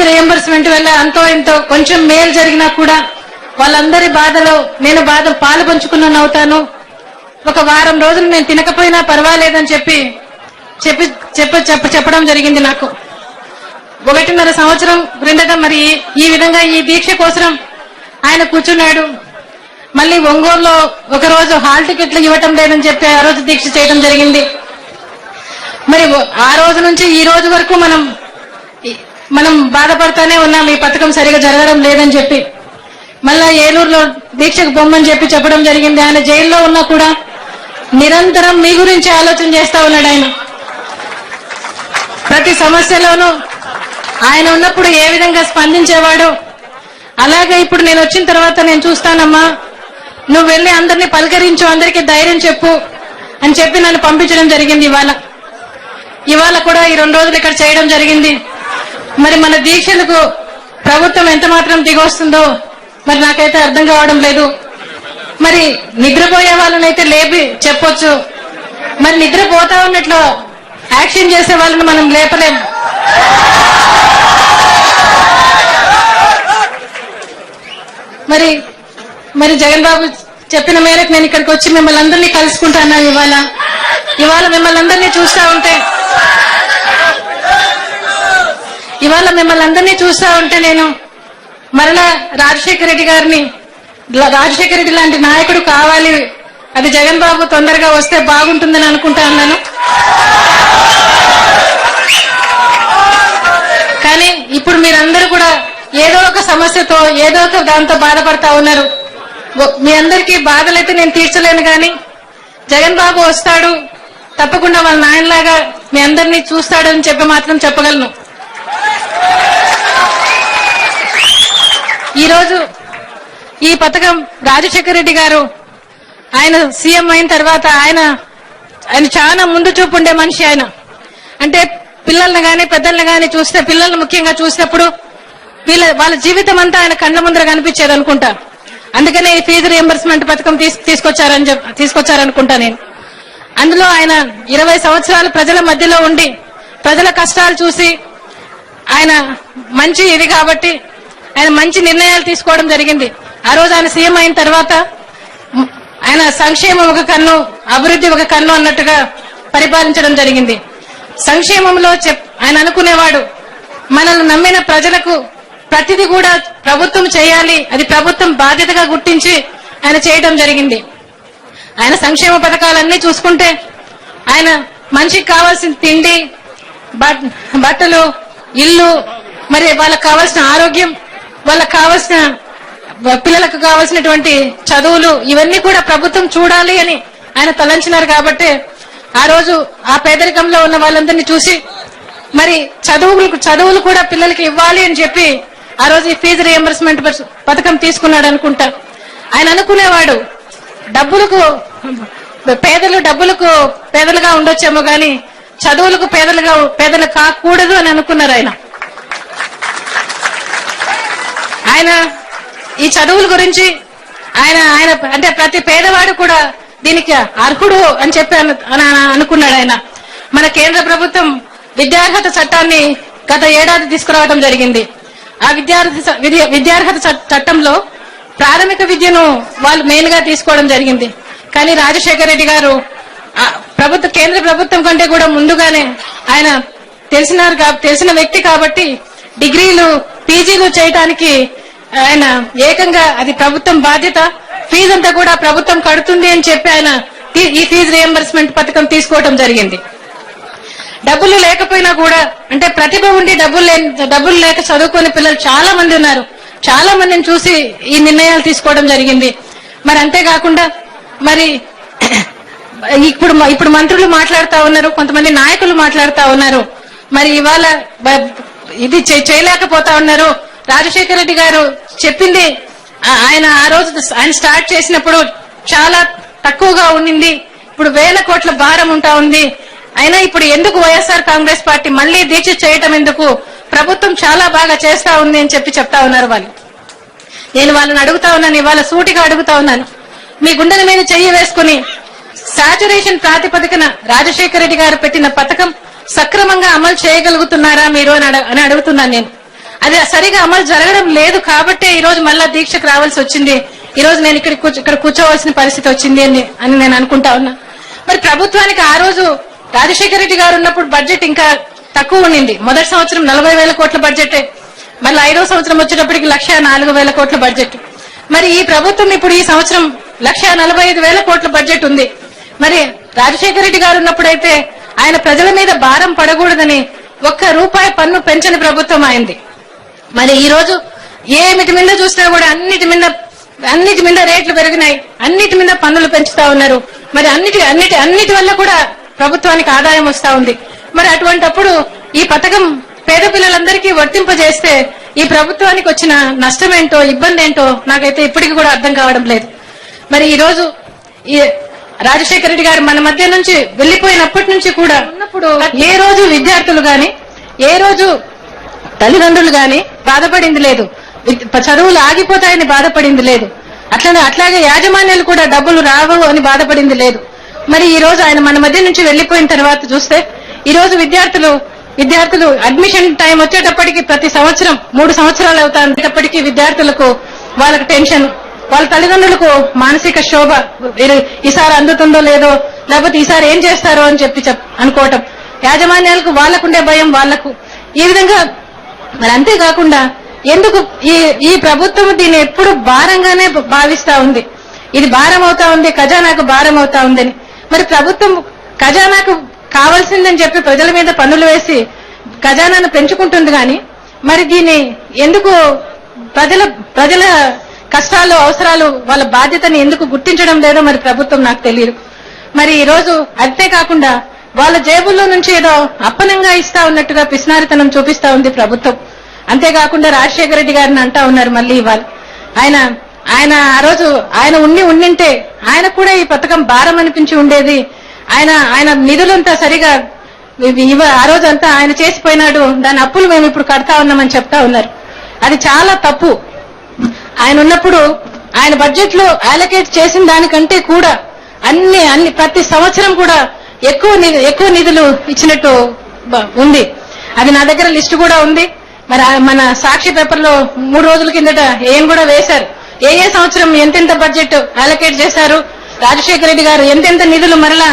Reimbursement వల్ల అంతో ఎంతో కొంచెం మేలు జరిగినా కూడా వాళ్ళందరి బాధలో నేను పాలు పంచుకున్నాను అవుతాను. ఒక వారం రోజులు నేను తినకపోయినా పర్వాలేదని చెప్పడం జరిగింది. నాకు 1.5 సంవత్సరం క్రిందట మరి ఈ విధంగా ఈ దీక్ష కోసం ఆయన కూర్చున్నాడు. మళ్ళీ ఒంగోలులో ఒక రోజు హాల్ టికెట్లు ఇవ్వటం లేదని చెప్పి ఆ రోజు దీక్ష చేయడం జరిగింది. మరి ఆ రోజు నుంచి ఈ రోజు వరకు మనం బాధపడతానే ఉన్నాం, ఈ పథకం సరిగా జరగడం లేదని చెప్పి. మళ్ళా ఏలూరులో దీక్షకు బొమ్మని చెప్పడం జరిగింది. ఆయన జైల్లో ఉన్నా కూడా నిరంతరం మీ గురించి ఆలోచన చేస్తా ఉన్నాడు. ఆయన ప్రతి సమస్యలోనూ ఆయన ఉన్నప్పుడు ఏ విధంగా స్పందించేవాడో అలాగే ఇప్పుడు నేను వచ్చిన తర్వాత నేను చూస్తానమ్మా, నువ్వు వెళ్ళి అందరినీ పలకరించు, అందరికీ ధైర్యం చెప్పు అని చెప్పి నన్ను పంపించడం జరిగింది. ఇవాళ కూడా ఈ 2 రోజులు ఇక్కడ చేయడం జరిగింది. మరి మన దీక్షలకు ప్రభుత్వం ఎంత మాత్రం దిగొస్తుందో మరి నాకైతే అర్థం కావడం లేదు. మరి నిద్రపోయే వాళ్ళనైతే లేపి చెప్పొచ్చు, మరి నిద్రపోతా ఉన్నట్లు యాక్షన్ చేసే వాళ్ళని మనం లేపలేం. మరి జగన్ బాబు చెప్పిన మేరకు నేను ఇక్కడికి వచ్చి మిమ్మల్ని అందరినీ కలుసుకుంటాను. ఇవాళ మిమ్మల్ని అందరినీ చూస్తా ఉంటే నేను మరలా రాజశేఖర రెడ్డి లాంటి నాయకుడు కావాలి, అది జగన్ బాబు తొందరగా వస్తే బాగుంటుందని అనుకుంటా ఉన్నాను. కానీ ఇప్పుడు మీరందరూ కూడా ఏదో ఒక సమస్యతో ఏదో ఒక దాంతో బాధపడతా ఉన్నారు. మీ అందరికీ బాధలైతే నేను తీర్చలేను, కానీ జగన్ బాబు వస్తాడు, తప్పకుండా వాళ్ళ నాయనలాగా మీ అందరినీ చూస్తాడు అని చెప్పి మాత్రం చెప్పగలను. ఈరోజు ఈ పథకం రాజశేఖర రెడ్డి గారు ఆయన సీఎం అయిన తర్వాత ఆయన చాలా ముందు చూపు ఉండే మనిషి. ఆయన అంటే పిల్లల్ని గాని పెద్దల్ని గాని చూస్తే, పిల్లల్ని ముఖ్యంగా చూసినప్పుడు వాళ్ళ జీవితం అంతా ఆయన కళ్ళ ముందర కనిపించేది అనుకుంటా. అందుకనే ఈ ఫీజు రియంబర్స్మెంట్ పథకం తీసుకొచ్చారనుకుంటా నేను. అందులో ఆయన 20 సంవత్సరాలు ప్రజల మధ్యలో ఉండి ప్రజల కష్టాలు చూసి ఆయన మంచి ఇది కాబట్టి ఆయన మంచి నిర్ణయాలు తీసుకోవడం జరిగింది. ఆ రోజు ఆయన సీఎం అయిన తర్వాత ఆయన సంక్షేమం ఒక కన్ను, అభివృద్ధి ఒక కన్ను అన్నట్టుగా పరిపాలించడం జరిగింది. సంక్షేమంలో ఆయన అనుకునేవాడు, మనల్ని నమ్మిన ప్రజలకు ప్రతిదీ కూడా ప్రభుత్వం చేయాలి, అది ప్రభుత్వం బాధ్యతగా గుర్తించి ఆయన చేయడం జరిగింది. ఆయన సంక్షేమ పథకాలన్నీ చూసుకుంటే ఆయన మనిషికి కావాల్సిన తిండి, బట్టలు, ఇల్లు, మరి వాళ్ళకు కావాల్సిన ఆరోగ్యం, వాళ్ళకు కావాల్సిన పిల్లలకు కావాల్సినటువంటి చదువులు, ఇవన్నీ కూడా ప్రభుత్వం చూడాలి అని ఆయన తలంచినారు. కాబట్టి ఆ రోజు ఆ పేదరికంలో ఉన్న వాళ్ళందరినీ చూసి మరి చదువులు కూడా పిల్లలకి ఇవ్వాలి అని చెప్పి ఆ రోజు ఈ ఫీజు రియంబర్స్మెంట్ పథకం తీసుకున్నాడు అనుకుంటా. ఆయన అనుకునేవాడు, డబ్బులకు పేదలుగా ఉండొచ్చేమో గాని చదువులకు పేదలు కాకూడదు అని అనుకున్నారు ఆయన ఈ చదువుల గురించి ఆయన అంటే ప్రతి పేదవాడు కూడా దీనికి అర్హుడు అని చెప్పి అనుకున్నాడు ఆయన. మన కేంద్ర ప్రభుత్వం విద్యార్హత చట్టాన్ని గత ఏడాది తీసుకురావడం జరిగింది. ఆ విద్యార్హత చట్టంలో ప్రాథమిక విద్యను వాళ్ళు మెయిన్ గా తీసుకోవడం జరిగింది. కానీ రాజశేఖర రెడ్డి గారు కేంద్ర ప్రభుత్వం కంటే కూడా ముందుగానే ఆయన తెలిసిన వ్యక్తి కాబట్టి డిగ్రీలు, పీజీలు చేయడానికి ఆయన ఏకంగా అది ప్రభుత్వం బాధ్యత, ఫీజు అంతా కూడా ప్రభుత్వం కడుతుంది అని చెప్పి ఆయన ఈ ఫీజు రియంబర్స్మెంట్ పథకం తీసుకోవడం జరిగింది. డబ్బులు లేకపోయినా కూడా, అంటే ప్రతిభ ఉండి డబ్బులు లేక చదువుకునే పిల్లలు చాలా మంది ఉన్నారు. చాలా మందిని చూసి ఈ నిర్ణయాలు తీసుకోవడం జరిగింది. మరి అంతేకాకుండా మరి ఇప్పుడు మంత్రులు మాట్లాడుతా ఉన్నారు, కొంతమంది నాయకులు మాట్లాడుతా ఉన్నారు. మరి ఇవాళ ఇది చేయలేకపోతా ఉన్నారు. రాజశేఖర రెడ్డి గారు చెప్పింది ఆయన ఆ రోజు ఆయన స్టార్ట్ చేసినప్పుడు చాలా తక్కువగా ఉండింది, ఇప్పుడు 1000 కోట్ల భారం ఉంటా ఉంది. అయినా ఇప్పుడు ఎందుకు వైఎస్ఆర్ కాంగ్రెస్ పార్టీ మళ్లీ దీక్ష చేయటం ఎందుకు, ప్రభుత్వం చాలా బాగా చేస్తా ఉంది అని చెప్తా ఉన్నారు వాళ్ళు. నేను వాళ్ళని అడుగుతా ఉన్నాను, ఇవాళ సూటిగా అడుగుతా ఉన్నాను, మీ గుండెల మీద చెయ్యి వేసుకుని సాచురేషన్ ప్రాతిపదికన రాజశేఖర రెడ్డి గారు పెట్టిన పథకం సక్రమంగా అమలు చేయగలుగుతున్నారా మీరు అని అడుగుతున్నాను నేను. అది సరిగా అమలు జరగడం లేదు కాబట్టే ఈ రోజు మళ్ళా దీక్షకు రావాల్సి వచ్చింది. ఈ రోజు నేను ఇక్కడ కూర్చోవలసిన పరిస్థితి వచ్చింది అని నేను అనుకుంటా ఉన్నా. మరి ప్రభుత్వానికి ఆ రోజు రాజశేఖర రెడ్డి గారు ఉన్నప్పుడు బడ్జెట్ ఇంకా తక్కువ ఉండింది. మొదటి సంవత్సరం 40,000 కోట్ల బడ్జెట్, మళ్ళీ 5వ సంవత్సరం వచ్చేటప్పటికి 1,04,000 కోట్ల బడ్జెట్. మరి ఈ ప్రభుత్వం ఇప్పుడు ఈ సంవత్సరం 1,45,000 కోట్ల బడ్జెట్ ఉంది. మరి రాజశేఖర రెడ్డి గారు ఉన్నప్పుడైతే ఆయన ప్రజల మీద భారం పడకూడదని ₹1 పన్ను పెంచని ప్రభుత్వం అయింది. మరి ఈ రోజు ఏమిటి మీద చూసినా కూడా అన్నిటి మీద రేట్లు పెరిగినాయి, అన్నిటి మీద పన్నులు పెంచుతా ఉన్నారు. మరి అన్నిటి వల్ల కూడా ప్రభుత్వానికి ఆదాయం వస్తా ఉంది. మరి అటువంటప్పుడు ఈ పథకం పేద పిల్లలందరికీ వర్తింపజేస్తే ఈ ప్రభుత్వానికి వచ్చిన నష్టం ఏంటో, ఇబ్బంది ఏంటో నాకైతే ఇప్పటికీ కూడా అర్థం కావడం లేదు. మరి ఈ రోజు ఈ రాజశేఖర రెడ్డి గారు మన మధ్య నుంచి వెళ్లిపోయినప్పటి నుంచి కూడా ఉన్నప్పుడు ఏ రోజు విద్యార్థులు గాని, ఏ రోజు తల్లిదండ్రులు గాని బాధపడింది లేదు, చదువులు ఆగిపోతాయని బాధపడింది లేదు, అట్లాగే యాజమాన్యాలు కూడా డబ్బులు రావు అని బాధపడింది లేదు. మరి ఈ రోజు ఆయన మన మధ్య నుంచి వెళ్లిపోయిన తర్వాత చూస్తే ఈ రోజు విద్యార్థులు అడ్మిషన్ టైం వచ్చేటప్పటికి ప్రతి సంవత్సరం 3 సంవత్సరాలు అవుతాయి. విద్యార్థులకు వాళ్ళకి టెన్షన్, వాళ్ళ తల్లిదండ్రులకు మానసిక శోభ, ఈసారి అందుతుందో లేదో, లేకపోతే ఈసారి ఏం చేస్తారో అని చెప్పి అనుకోవటం, యాజమాన్యాలకు వాళ్ళకుండే భయం వాళ్లకు. ఈ విధంగా మరి అంతేకాకుండా ఎందుకు ఈ ప్రభుత్వం దీన్ని ఎప్పుడు భారంగానే భావిస్తా ఉంది, ఇది భారం అవుతా ఉంది, ఖజానాకు భారం అవుతా ఉందని. మరి ప్రభుత్వం ఖజానాకు కావాల్సిందని చెప్పి ప్రజల మీద పన్నులు వేసి ఖజానాను పెంచుకుంటుంది గాని మరి దీన్ని ఎందుకు ప్రజల కష్టాలు, అవసరాలు, వాళ్ళ బాధ్యతని ఎందుకు గుర్తించడం లేదో మరి ప్రభుత్వం నాకు తెలియదు. మరి ఈ రోజు అంతేకాకుండా వాళ్ళ జేబుల్లో నుంచి ఏదో అప్పనంగా ఇస్తా ఉన్నట్టుగా పిసినారితనం చూపిస్తా ఉంది ప్రభుత్వం. అంతేకాకుండా రాజశేఖర రెడ్డి గారిని అంటా ఉన్నారు మళ్ళీ ఇవాళ. ఆయన ఆ రోజు ఆయన ఉండింటే ఆయనకు కూడా ఈ పథకం భారం అనిపించి ఉండేది. ఆయన నిధులంతా సరిగా ఆ రోజంతా ఆయన చేసిపోయినాడు, దాని అప్పులు మేము ఇప్పుడు కడతా ఉన్నామని చెప్తా ఉన్నారు. అది చాలా తప్పు. ఆయన ఉన్నప్పుడు ఆయన బడ్జెట్ లో అలొకేట్ చేసిన దానికంటే కూడా ప్రతి సంవత్సరం కూడా ఎక్కువ నిధులు ఇచ్చినట్టు ఉంది. అది నా దగ్గర లిస్టు కూడా ఉంది. మరి మన సాక్షి పేపర్ లో 3 రోజుల కిందట ఏం కూడా వేశారు, ఏ సంవత్సరం ఎంతెంత బడ్జెట్ అలొకేట్ చేశారు, రాజశేఖర రెడ్డి గారు ఎంతెంత నిధులు మరలా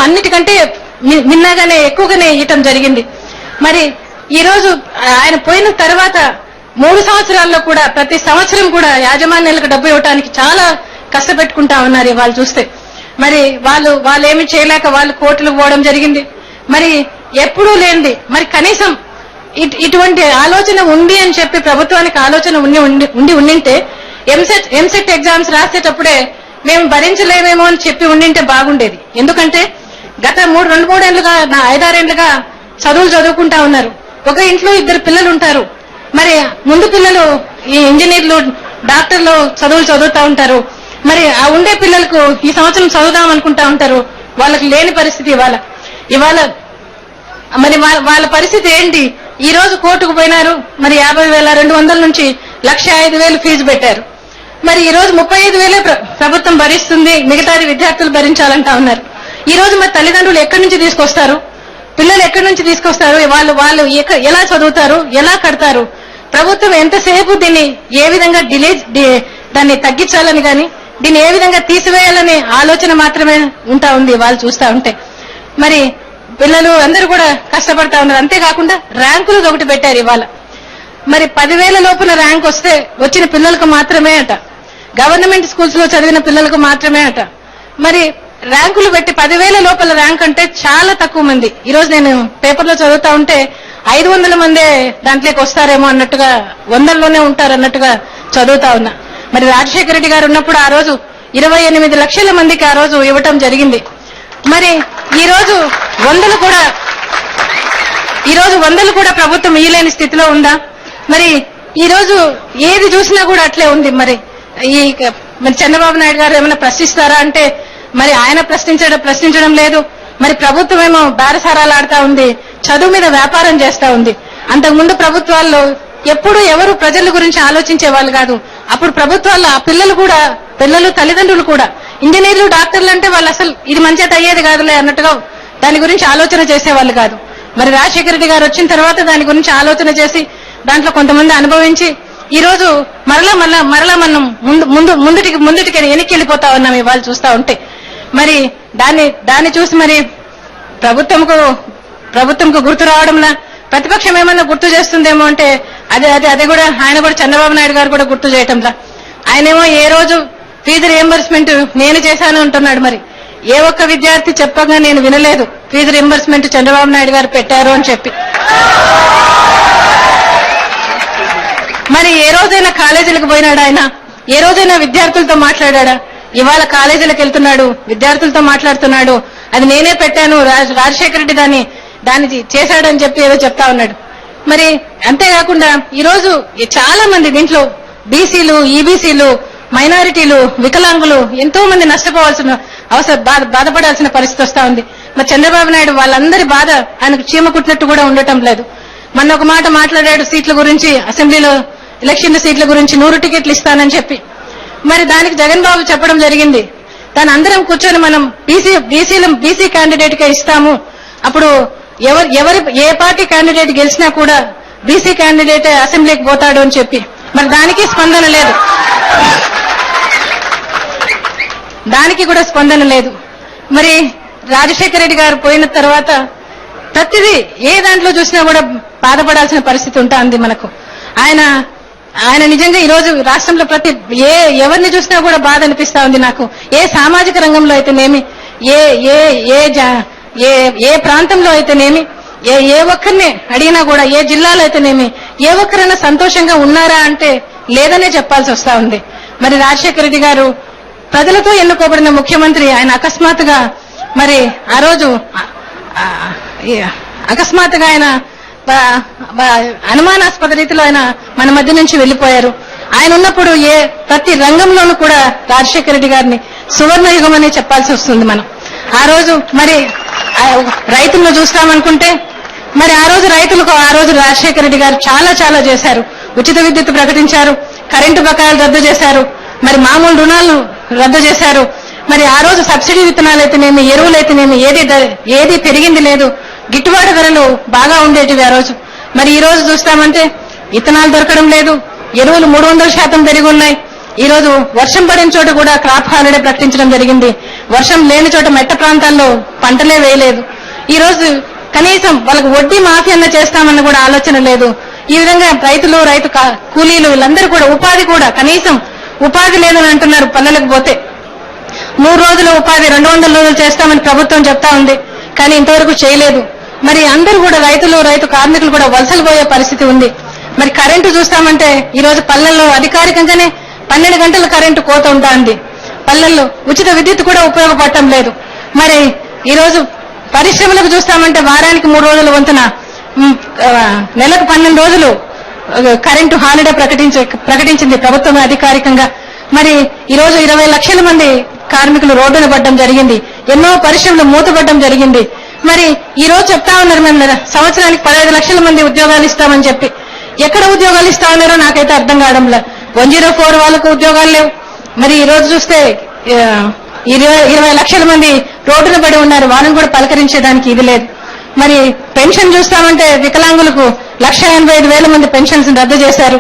అన్నిటికంటే మిన్నగానే ఎక్కువగానే ఇవ్వటం జరిగింది. మరి ఈ రోజు ఆయన పోయిన తర్వాత 3 సంవత్సరాల్లో కూడా ప్రతి సంవత్సరం కూడా యాజమాన్యాలకు డబ్బు ఇవ్వడానికి చాలా కష్టపెట్టుకుంటా ఉన్నారు. వాళ్ళు చూస్తే మరి వాళ్ళు ఏమి చేయలేక వాళ్ళు కోర్టులకు పోవడం జరిగింది. మరి ఎప్పుడూ లేనిది మరి కనీసం ఇటువంటి ఆలోచన ఉంది అని చెప్పి ప్రభుత్వానికి ఆలోచన ఉండింటే ఎంసెట్ ఎగ్జామ్స్ రాసేటప్పుడే మేము భరించలేమేమో అని చెప్పి ఉండింటే బాగుండేది. ఎందుకంటే గత 2-3 ఏళ్లుగా 5-6 ఏళ్లుగా చదువులు చదువుకుంటా ఉన్నారు. ఒక ఇంట్లో 2 పిల్లలు ఉంటారు. మరి ముందు పిల్లలు ఈ ఇంజనీర్లు, డాక్టర్లు చదువులు చదువుతా ఉంటారు. మరి ఆ ఉండే పిల్లలకు ఈ సంవత్సరం చదువుదాం అనుకుంటా ఉంటారు, వాళ్ళకి లేని పరిస్థితి ఇవాళ మరి వాళ్ళ పరిస్థితి ఏంటి? ఈ రోజు కోర్టుకు పోయినారు, మరి 50,200 నుంచి 1,05,000 ఫీజు పెట్టారు. మరి ఈ రోజు 35,000 ప్రభుత్వం భరిస్తుంది, మిగతాది విద్యార్థులు భరించాలంటా ఉన్నారు. ఈ రోజు మరి తల్లిదండ్రులు ఎక్కడి నుంచి తీసుకొస్తారు, పిల్లలు ఎక్కడి నుంచి తీసుకొస్తారు, వాళ్ళు ఎలా చదువుతారు, ఎలా కడతారు? ప్రభుత్వం ఎంతసేపు దీన్ని ఏ విధంగా దాన్ని తగ్గించాలని గాని దీన్ని ఏ విధంగా తీసివేయాలనే ఆలోచన మాత్రమే ఉంటా ఉంది వాళ్ళు చూస్తా ఉంటే. మరి పిల్లలు అందరూ కూడా కష్టపడతా ఉన్నారు. అంతేకాకుండా ర్యాంకులు ఒకటి పెట్టారు ఇవాళ. మరి 10,000 లోపల ర్యాంక్ వచ్చిన పిల్లలకు మాత్రమే అట, గవర్నమెంట్ స్కూల్స్ లో చదివిన పిల్లలకు మాత్రమే అట. మరి ర్యాంకులు పెట్టి 10,000 లోపల ర్యాంక్ అంటే చాలా తక్కువ మంది. ఈ రోజు నేను పేపర్ లో చదువుతా ఉంటే 500 మందే దాంట్లోకి వస్తారేమో అన్నట్టుగా, 100లోనే ఉంటారు అన్నట్టుగా చదువుతా ఉన్నా. మరి రాజశేఖర రెడ్డి గారు ఉన్నప్పుడు ఆ రోజు 28 లక్షల మందికి ఆ రోజు ఇవ్వటం జరిగింది. మరి ఈ రోజు 100 కూడా ప్రభుత్వం ఇయ్యలేని స్థితిలో ఉందా? మరి ఈ రోజు ఏది చూసినా కూడా అట్లే ఉంది. మరి చంద్రబాబు నాయుడు గారు ఏమైనా ప్రశ్నిస్తారా అంటే మరి ఆయన ప్రశ్నించడం లేదు. మరి ప్రభుత్వం ఏమో బేరసారాలు ఆడుతా ఉంది, చదువు మీద వ్యాపారం చేస్తా ఉంది. అంతకుముందు ప్రభుత్వాల్లో ఎప్పుడు ఎవరు ప్రజల గురించి ఆలోచించే వాళ్ళు కాదు. అప్పుడు ప్రభుత్వాల్లో ఆ పిల్లలు తల్లిదండ్రులు కూడా ఇంజనీర్లు, డాక్టర్లు అంటే వాళ్ళు అసలు ఇది మంచిగా అయ్యేది కాదులే అన్నట్టుగా దాని గురించి ఆలోచన చేసేవాళ్ళు కాదు. మరి రాజశేఖర రెడ్డి గారు వచ్చిన తర్వాత దాని గురించి ఆలోచన చేసి దాంట్లో కొంతమంది అనుభవించి ఈ రోజు మరలా మనం ముందుటికి వెనక్కి వెళ్ళిపోతా ఉన్నాం ఇవాళ చూస్తా ఉంటే. మరి దాన్ని చూసి మరి ప్రభుత్వంకు గుర్తు రావడంలా ప్రతిపక్షం ఏమన్నా గుర్తు చేస్తుందేమో అంటే అది కూడా ఆయన కూడా చంద్రబాబు నాయుడు గారు కూడా గుర్తు చేయటంలా. ఆయనేమో ఏ రోజు ఫీజు రియంబర్స్మెంట్ నేను చేశాను అంటున్నాడు. మరి ఏ ఒక్క విద్యార్థి చెప్పగా నేను వినలేదు ఫీజు రియంబర్స్మెంట్ చంద్రబాబు నాయుడు గారు పెట్టారు అని చెప్పి. మరి ఏ రోజైనా కాలేజీలకు పోయినాడు ఆయన? ఏ రోజైనా విద్యార్థులతో మాట్లాడా? ఇవాళ కాలేజీలకు వెళ్తున్నాడు, విద్యార్థులతో మాట్లాడుతున్నాడు. అది నేనే పెట్టాను, రాజశేఖర రెడ్డి దాన్ని చేశాడని చెప్పి ఏదో చెప్తా ఉన్నాడు. మరి అంతేకాకుండా ఈరోజు చాలా మంది దీంట్లో బీసీలు, ఈబీసీలు, మైనారిటీలు, వికలాంగులు ఎంతో మంది నష్టపోవాల్సిన బాధపడాల్సిన పరిస్థితి వస్తా ఉంది. మరి చంద్రబాబు నాయుడు వాళ్ళందరి బాధ ఆయనకు చీమ కుట్టినట్టు కూడా ఉండటం లేదు. మొన్న ఒక మాట మాట్లాడాడు సీట్ల గురించి, అసెంబ్లీలో ఎలక్షన్ సీట్ల గురించి 100 టికెట్లు ఇస్తానని చెప్పి. మరి దానికి జగన్ బాబు చెప్పడం జరిగింది, దాని అందరం కూర్చొని మనం బీసీ క్యాండిడేట్ గా ఇస్తాము, అప్పుడు ఏ పార్టీ క్యాండిడేట్ గెలిచినా కూడా బీసీ క్యాండిడేట్ అసెంబ్లీకి పోతాడు అని చెప్పి. మరి దానికి స్పందన లేదు, దానికి కూడా స్పందన లేదు. మరి రాజశేఖర రెడ్డి గారు పోయిన తర్వాత ప్రతిదీ ఏ దాంట్లో చూసినా కూడా బాధపడాల్సిన పరిస్థితి ఉంటుంది మనకు. ఆయన నిజంగా ఈ రోజు రాష్ట్రంలో ఎవరిని చూసినా కూడా బాధ అనిపిస్తా ఉంది నాకు. ఏ సామాజిక రంగంలో అయితేనేమి, ఏ ప్రాంతంలో అయితేనేమి, ఏ ఒక్కరిని అడిగినా కూడా, ఏ జిల్లాలో అయితేనేమి ఏ ఒక్కరైనా సంతోషంగా ఉన్నారా అంటే లేదనే చెప్పాల్సి వస్తా ఉంది. మరి రాజశేఖర రెడ్డి గారు ప్రజలతో ఎన్నుకోబడిన ముఖ్యమంత్రి, ఆయన అకస్మాత్తుగా మరి ఆ రోజు అకస్మాత్తుగా ఆయన అనుమానాస్పద రీతిలో ఆయన మన మధ్య నుంచి వెళ్లిపోయారు. ఆయన ఉన్నప్పుడు ప్రతి రంగంలోనూ కూడా రాజశేఖర రెడ్డి గారిని సువర్ణయుగం అని చెప్పాల్సి వస్తుంది మనం. ఆ రోజు మరి రైతులను చూస్తామనుకుంటే మరి ఆ రోజు రాజశేఖర రెడ్డి గారు చాలా చాలా చేశారు. ఉచిత విద్యుత్ ప్రకటించారు, కరెంటు బకాయిలు రద్దు చేశారు, మరి మామూలు రుణాలను రద్దు చేశారు. మరి ఆ రోజు సబ్సిడీ విత్తనాలైతేనేమి, ఎరువులైతేనేమి ఏది పెరిగింది లేదు, గిట్టుబాటు ధరలు బాగా ఉండేటివి ఆ రోజు. మరి ఈ రోజు చూస్తామంటే విత్తనాలు దొరకడం లేదు, ఎరువులు 300% పెరిగి ఉన్నాయి. ఈ రోజు వర్షం పడిన చోట కూడా క్రాప్ హాలిడే ప్రకటించడం జరిగింది. వర్షం లేని చోట మెట్ట ప్రాంతాల్లో పంటలే వేయలేదు. ఈ రోజు కనీసం వాళ్ళకు వడ్డీ మాఫీ అన్న చేస్తామన్న కూడా ఆలోచన లేదు. ఈ విధంగా రైతు కూలీలు వీళ్ళందరూ కూడా కనీసం ఉపాధి లేదని అంటున్నారు. పల్లెలకు పోతే 3 రోజుల ఉపాధి 200 రోజులు చేస్తామని ప్రభుత్వం చెప్తా ఉంది, కానీ ఇంతవరకు చేయలేదు. మరి అందరూ కూడా రైతు కార్మికులు కూడా వలసలు పోయే పరిస్థితి ఉంది. మరి కరెంటు చూస్తామంటే ఈ రోజు పల్లెల్లో అధికారికంగానే 12 గంటల కరెంటు కోత ఉంటుంది. పల్లెల్లో ఉచిత విద్యుత్ కూడా ఉపయోగపడటం లేదు. మరి ఈ రోజు పరిశ్రమలకు చూస్తామంటే వారానికి 3 రోజుల వంతున నెలకు 12 రోజులు కరెంటు హాలిడే ప్రకటించింది ప్రభుత్వం అధికారికంగా. మరి ఈ రోజు 20 లక్షల మంది కార్మికులు రోడ్డున పడడం జరిగింది, ఎన్నో పరిశ్రమలు మూతపడడం జరిగింది. మరి ఈ రోజు చెప్తా ఉన్నారు మేము సంవత్సరానికి 15 లక్షల మంది ఉద్యోగాలు ఇస్తామని చెప్పి. ఎక్కడ ఉద్యోగాలు ఇస్తా ఉన్నారో నాకైతే అర్థం కావడంలా. 104 వాళ్ళకు ఉద్యోగాలు లేవు. మరి ఈ రోజు చూస్తే 20 లక్షల మంది రోడ్డున పడి ఉన్నారు, వాళ్ళని కూడా పలకరించేదానికి ఇది లేదు. మరి పెన్షన్ చూస్తామంటే వికలాంగులకు 1,85,000 మంది పెన్షన్స్ రద్దు చేశారు.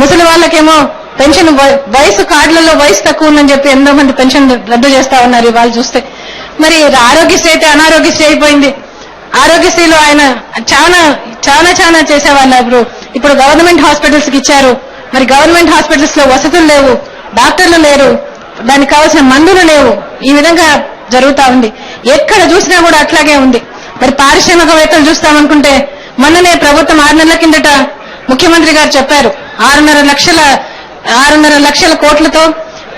ముసలి వాళ్ళకేమో పెన్షన్ వయసు కార్డులలో వయసు తక్కువ ఉందని చెప్పి ఎంతో మంది పెన్షన్ రద్దు చేస్తా ఉన్నారు ఇవాళ చూస్తే. మరి ఆరోగ్యశ్రీ అయితే అనారోగ్యశ్రీ అయిపోయింది. ఆరోగ్యశ్రీలో ఆయన చాలా చేసేవాళ్ళు. ఇప్పుడు గవర్నమెంట్ హాస్పిటల్స్ కి ఇచ్చారు. మరి గవర్నమెంట్ హాస్పిటల్స్ లో వసతులు లేవు, డాక్టర్లు లేరు, దానికి కావాల్సిన మందులు లేవు. ఈ విధంగా జరుగుతా ఉంది. ఎక్కడ చూసినా కూడా అట్లాగే ఉంది. మరి పారిశ్రామికవేత్తలు చూస్తామనుకుంటే మొన్ననే ప్రభుత్వం 6 నెలల కిందట ముఖ్యమంత్రి గారు చెప్పారు 6.5 లక్షల కోట్లతో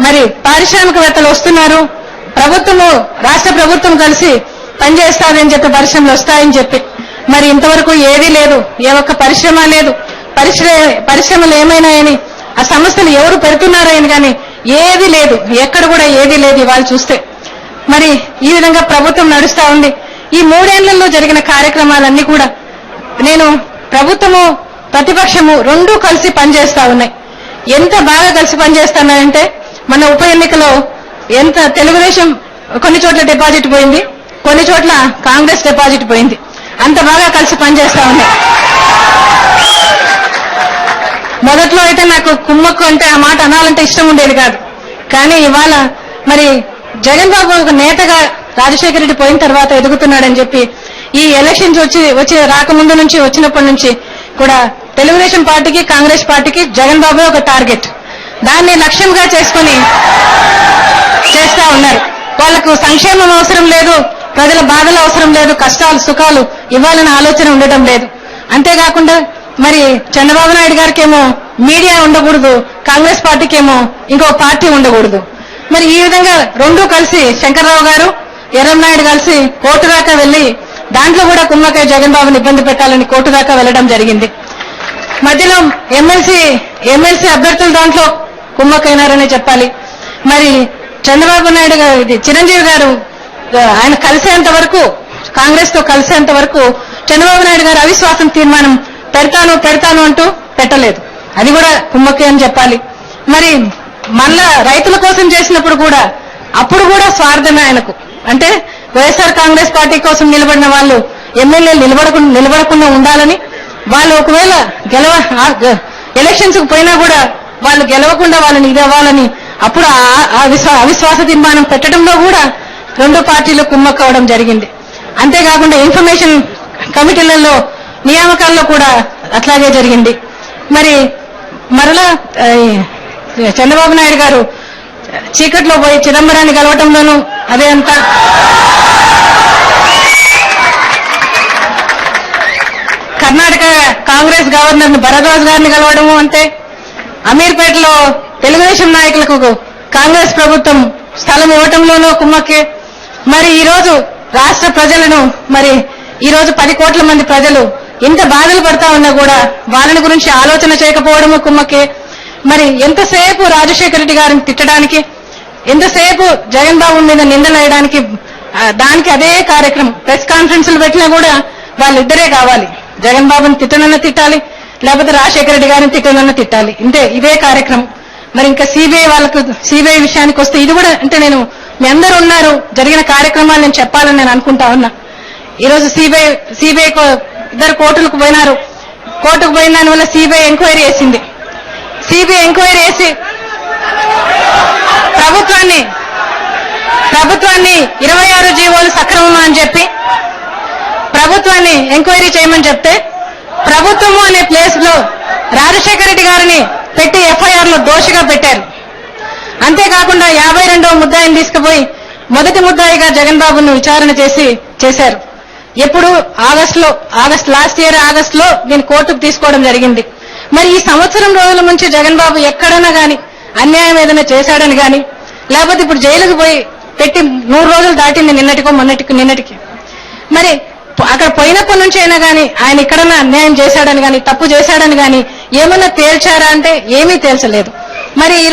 మరి పారిశ్రామికవేత్తలు వస్తున్నారు, రాష్ట్ర ప్రభుత్వం కలిసి పనిచేస్తారని చెప్పి పరిశ్రమలు వస్తాయని చెప్పి. మరి ఇంతవరకు ఏదీ లేదు, ఏ ఒక్క పరిశ్రమ లేదు. పరిశ్రమలు ఏమైనాయని, ఆ సంస్థలు ఎవరు పెడుతున్నారని కానీ ఏది లేదు, ఎక్కడ కూడా ఏదీ లేదు ఇవాళ చూస్తే. మరి ఈ విధంగా ప్రభుత్వం నడుస్తా ఉంది. ఈ 3 ఏళ్లలో జరిగిన కార్యక్రమాలన్నీ కూడా నేను ప్రభుత్వము ప్రతిపక్షము రెండూ కలిసి పనిచేస్తా ఉన్నాయి. ఎంత బాగా కలిసి పనిచేస్తున్నాయంటే మన ఉప ఎన్నికలో తెలుగుదేశం కొన్ని చోట్ల డిపాజిట్ పోయింది, కొన్ని చోట్ల కాంగ్రెస్ డిపాజిట్ పోయింది. అంత బాగా కలిసి పనిచేస్తా ఉన్నాయి. మొదట్లో అయితే నాకు కుమ్మక్కు అంటే ఆ మాట అనాలంటే ఇష్టం ఉండేది కాదు. కానీ ఇవాళ మరి జగన్ బాబు ఒక నేతగా రాజశేఖర రెడ్డి పోయిన తర్వాత ఎదుగుతున్నాడని చెప్పి ఈ ఎలక్షన్స్ వచ్చి రాకముందు నుంచి వచ్చినప్పటి నుంచి కూడా తెలుగుదేశం పార్టీకి కాంగ్రెస్ పార్టీకి జగన్ బాబు ఒక టార్గెట్, దాన్ని లక్ష్యంగా చేసుకుని చేస్తా ఉన్నారు. వాళ్లకు సంక్షేమం అవసరం లేదు, ప్రజల బాధలు అవసరం లేదు, కష్టాలు సుఖాలు ఇవ్వాలనే ఆలోచన ఉండటం లేదు. అంతేకాకుండా మరి చంద్రబాబు నాయుడు గారికి ఏమో మీడియా ఉండకూడదు, కాంగ్రెస్ పార్టీకి ఏమో ఇంకో పార్టీ ఉండకూడదు. మరి ఈ విధంగా రెండూ కలిసి శంకర్రావు గారు ఎర్రంనాయుడు కలిసి కోర్టు దాకా వెళ్లి దాంట్లో కూడా కుమ్మకై జగన్ బాబుని ఇబ్బంది పెట్టాలని కోర్టు దాకా వెళ్లడం జరిగింది. మధ్యలో ఎమ్మెల్సీ అభ్యర్థులు దాంట్లో కుమ్మకైనారనే చెప్పాలి. మరి చంద్రబాబు నాయుడు గారు చిరంజీవి గారు ఆయన కలిసేంత వరకు, కాంగ్రెస్ తో కలిసేంత వరకు చంద్రబాబు నాయుడు గారు అవిశ్వాసం తీర్మానం పెడతాను అంటూ పెట్టలేదు. అది కూడా కుమ్మకే అని చెప్పాలి. మరి మళ్ళా రైతుల కోసం చేసినప్పుడు కూడా అప్పుడు కూడా స్వార్థమే ఆయనకు. అంటే వైఎస్ఆర్ కాంగ్రెస్ పార్టీ కోసం నిలబడిన వాళ్ళు ఎమ్మెల్యేలు నిలబడకుండా ఉండాలని, వాళ్ళు ఒకవేళ ఎలక్షన్స్ కు పోయినా కూడా వాళ్ళు గెలవకుండా వాళ్ళని ఇది అవ్వాలని అప్పుడు అవిశ్వాస తీర్మానం పెట్టడంలో కూడా రెండు పార్టీలు కుమ్మక్కవడం జరిగింది. అంతేకాకుండా ఇన్ఫర్మేషన్ కమిటీలలో నియామకాల్లో కూడా అట్లాగే జరిగింది. మరి మరలా చంద్రబాబు నాయుడు గారు చీకట్లో పోయి చిదంబరాన్ని కలవటంలోనూ అదే అంతా, కర్ణాటక కాంగ్రెస్ గవర్నర్ భరద్వాజ్ గారిని కలవడము అంతే, అమీర్పేటలో తెలుగుదేశం నాయకులకు కాంగ్రెస్ ప్రభుత్వం స్థలం ఇవ్వటంలోనూ కుమ్మక్కే. మరి ఈ రోజు రాష్ట్ర ప్రజలను, మరి ఈ రోజు 10 కోట్ల మంది ప్రజలు ఎంత బాధలు పడతా ఉన్నా కూడా వాళ్ళని గురించి ఆలోచన చేయకపోవడము కుమ్మకే. మరి ఎంతసేపు రాజశేఖర రెడ్డి గారిని తిట్టడానికి, ఎంతసేపు జగన్ బాబు మీద నిందలు వేయడానికి, దానికి అదే కార్యక్రమం. ప్రెస్ కాన్ఫరెన్స్లు పెట్టినా కూడా వాళ్ళిద్దరే కావాలి, జగన్ బాబుని తిట్టనన్నా తిట్టాలి, లేకపోతే రాజశేఖర రెడ్డి గారిని తిట్టనన్నా తిట్టాలి, ఇదే కార్యక్రమం. మరి ఇంకా సిబిఐ విషయానికి వస్తే ఇది కూడా, అంటే నేను మీ అందరూ ఉన్నారు, జరిగిన కార్యక్రమాలు నేను చెప్పాలని నేను అనుకుంటా ఉన్నా. ఈరోజు సిబిఐ ఇద్దరు కోర్టులకు పోయినారు. కోర్టుకు పోయిన దానివల్ల సిబిఐ ఎంక్వైరీ చేసింది. సిబిఐ ఎంక్వైరీ చేసి ప్రభుత్వాన్ని 26 జీవోలు సక్రమమా అని చెప్పి ప్రభుత్వాన్ని ఎంక్వైరీ చేయమని చెప్తే, ప్రభుత్వము అనే ప్లేస్ లో రాజశేఖర రెడ్డి గారిని పెట్టి ఎఫ్ఐఆర్ లో దోషిగా పెట్టారు. అంతేకాకుండా 52వ ముద్దాయిని తీసుకుపోయి మొదటి ముద్దాయిగా జగన్ బాబును విచారణ చేశారు. ఎప్పుడు లాస్ట్ ఇయర్ ఆగస్ట్ లో దీన్ని కోర్టుకు తీసుకోవడం జరిగింది. మరి ఈ సంవత్సరం రోజుల నుంచి జగన్ బాబు ఎక్కడైనా గాని అన్యాయం ఏదైనా చేశాడని గాని, లేకపోతే ఇప్పుడు జైలుకు పోయి పెట్టి 100 రోజులు దాటింది నిన్నటికి. మరి అక్కడ పోయినప్పటి నుంచి అయినా గాని ఆయన ఎక్కడన్నా అన్యాయం చేశాడని గాని, తప్పు చేశాడని గాని ఏమన్నా తేల్చారా అంటే ఏమీ తేల్చలేదు. మరి ఈ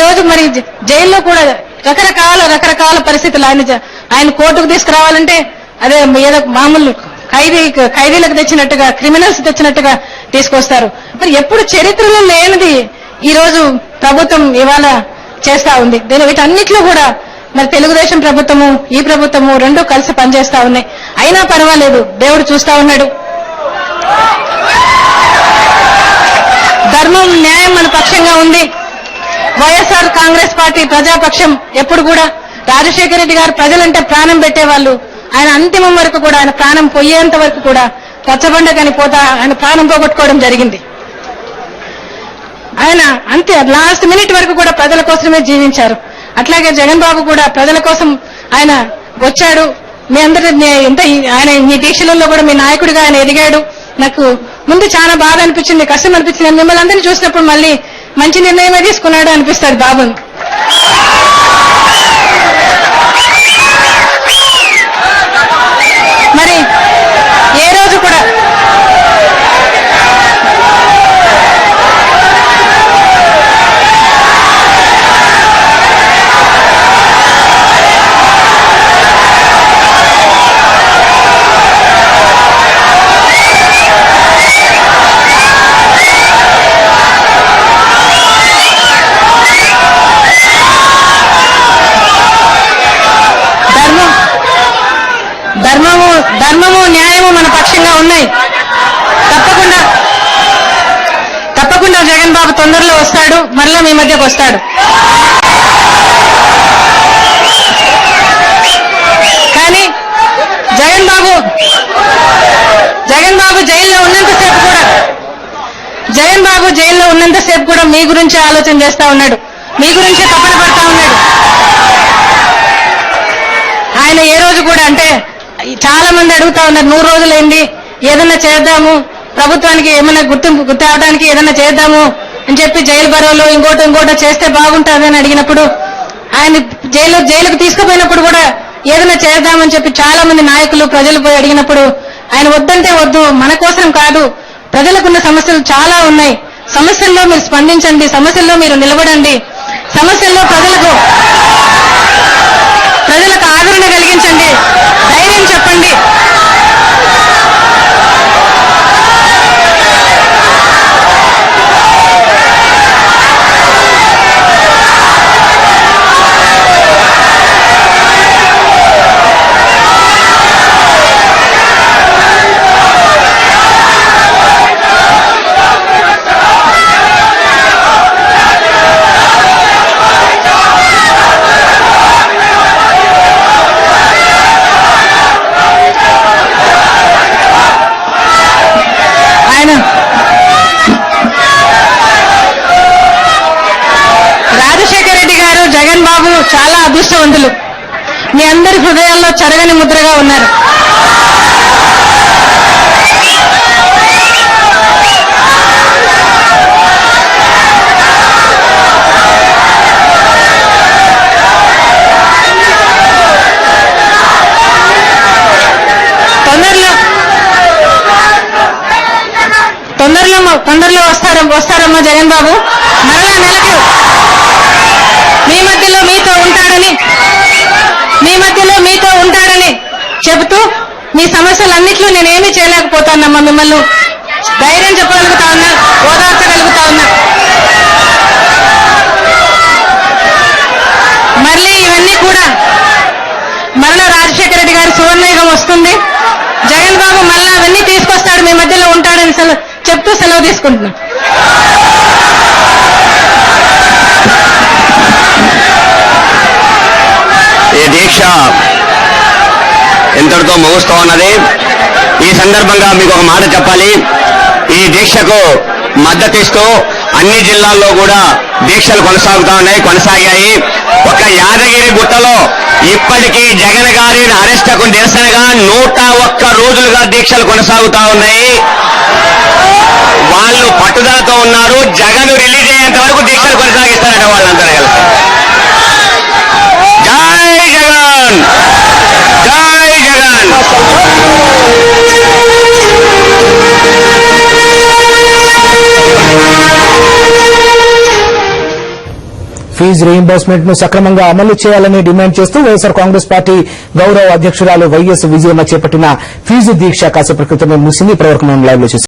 రోజు మరి జైల్లో కూడా రకరకాల పరిస్థితులు, ఆయన కోర్టుకు తీసుకురావాలంటే అదే ఏదో మామూలు ఖైదీలకు తెచ్చినట్టుగా, క్రిమినల్స్ తెచ్చినట్టుగా తీసుకొస్తారు. మరి ఎప్పుడు చరిత్రలో లేనిది ఈ రోజు ప్రభుత్వం ఇవాళ చేస్తా ఉంది. వీటన్నిటిలో కూడా మరి తెలుగుదేశం ప్రభుత్వము, ఈ ప్రభుత్వము రెండూ కలిసి పనిచేస్తా ఉన్నాయి. అయినా పర్వాలేదు, దేవుడు చూస్తా ఉన్నాడు. ధర్మం, న్యాయం మన పక్షంగా ఉంది. వైఎస్ఆర్ కాంగ్రెస్ పార్టీ ప్రజాపక్షం. ఎప్పుడు కూడా రాజశేఖర రెడ్డి గారు ప్రజలంటే ప్రాణం పెట్టేవాళ్ళు. ఆయన అంతిమం వరకు కూడా, ఆయన ప్రాణం పోయేంత వరకు కూడా రచ్చబండకని ఆయన ప్రాణం పోగొట్టుకోవడం జరిగింది. ఆయన అంతే లాస్ట్ మినిట్ వరకు కూడా ప్రజల కోసమే జీవించారు. అట్లాగే జగన్ బాబు కూడా ప్రజల కోసం ఆయన వచ్చాడు. మీ అందరి ఆయన మీ దీక్షలలో కూడా మీ నాయకుడిగా ఆయన ఎదిగాడు. నాకు ముందు చాలా బాధ అనిపించింది, కష్టం అనిపించింది. మిమ్మల్ని అందరినీ చూసినప్పుడు మళ్ళీ మంచి నిర్ణయమే తీసుకున్నాడు అనిపిస్తాడు బాబుని. మరి ఏ రోజు కూడా ధర్మము, న్యాయం బాబు తొందరలో వస్తాడు, మరలా మీ మధ్యకు వస్తాడు. కానీ జగన్ బాబు జైల్లో ఉన్నంతసేపు కూడా మీ గురించి ఆలోచన చేస్తా ఉన్నాడు, మీ గురించే తపన పడతా ఉన్నాడు. ఆయన ఏ రోజు కూడా, అంటే చాలా మంది అడుగుతా ఉన్నారు, 100 రోజులైంది ఏదన్నా చేద్దాము, ప్రభుత్వానికి ఏమైనా గుర్తింపు తేవడానికి ఏదన్నా చేద్దాము అని చెప్పి జైలు బరోలో ఇంకోటో చేస్తే బాగుంటుంది అని అడిగినప్పుడు, ఆయన జైలుకు తీసుకుపోయినప్పుడు కూడా ఏదైనా చేద్దామని చెప్పి చాలా మంది నాయకులు ప్రజలు పోయి అడిగినప్పుడు ఆయన వద్దంటే వద్దు, మన కోసం కాదు, ప్రజలకున్న సమస్యలు చాలా ఉన్నాయి, సమస్యల్లో మీరు స్పందించండి, సమస్యల్లో మీరు నిలబడండి, సమస్యల్లో ప్రజలకు ఆదరణ కలిగించండి, ధైర్యం చెప్పండి. రాజశేఖర రెడ్డి గారు, జగన్ బాబు చాలా అదృష్టవంతులు. మీ అందరి హృదయాల్లో చెరగని ముద్రగా ఉన్నారు. తొందరలో వస్తారమ్మా జగన్ బాబు. మరలా నెలకు మీ మధ్యలో మీతో ఉంటాడని చెబుతూ, మీ సమస్యలన్నిట్లో నేనేమీ చేయలేకపోతానమ్మా, మిమ్మల్ని ధైర్యం చెప్పగలుగుతా ఉన్నా, ఓదార్చగలుగుతా ఉన్నా. మళ్ళీ ఇవన్నీ కూడా మరలా రాజశేఖర రెడ్డి గారి సువర్ణయుగం వస్తుంది, జగన్ బాబు మళ్ళా అవన్నీ తీసుకొస్తాడు, మీ మధ్యలో ఉంటాడని చెప్తూ సెలవు తీసుకుంటున్నాం. ఈ దీక్ష ఎంతటితో ముగుస్తూ ఉన్నది. ఈ సందర్భంగా మీకు ఒక మాట చెప్పాలి. ఈ దీక్షకు మద్దతిస్తూ అన్ని జిల్లాల్లో కూడా దీక్షలు కొనసాగాయి. ఒక యాదగిరి గుట్టలో ఇప్పటికీ జగన్ గారి అరెస్టుకు నిరసనగా 101 రోజులుగా దీక్షలు కొనసాగుతా ఉన్నాయి. వాళ్ళు పట్టుదలతో ఉన్నారు. జగన్ రిలీజ్ అయ్యేంత వరకు దీక్షలు కొనసాగిస్తారట వాళ్ళందరూ కలిసి. జై జగన్, జై జగన్. ఫీజు రీయింబర్స్మెంట్ ను సక్రమంగా అమలు చేయాలని డిమాండ్ చేస్తూ వైఎస్సార్ కాంగ్రెస్ పార్టీ గౌరవ అధ్యక్షురాలు వైఎస్ విజయమ్మ చేపట్టిన ఫీజు దీక్ష కాసేపటి క్రితమే ముగిసింది. ఇప్పటివరకు మనం లైవ్ లో చూసాం.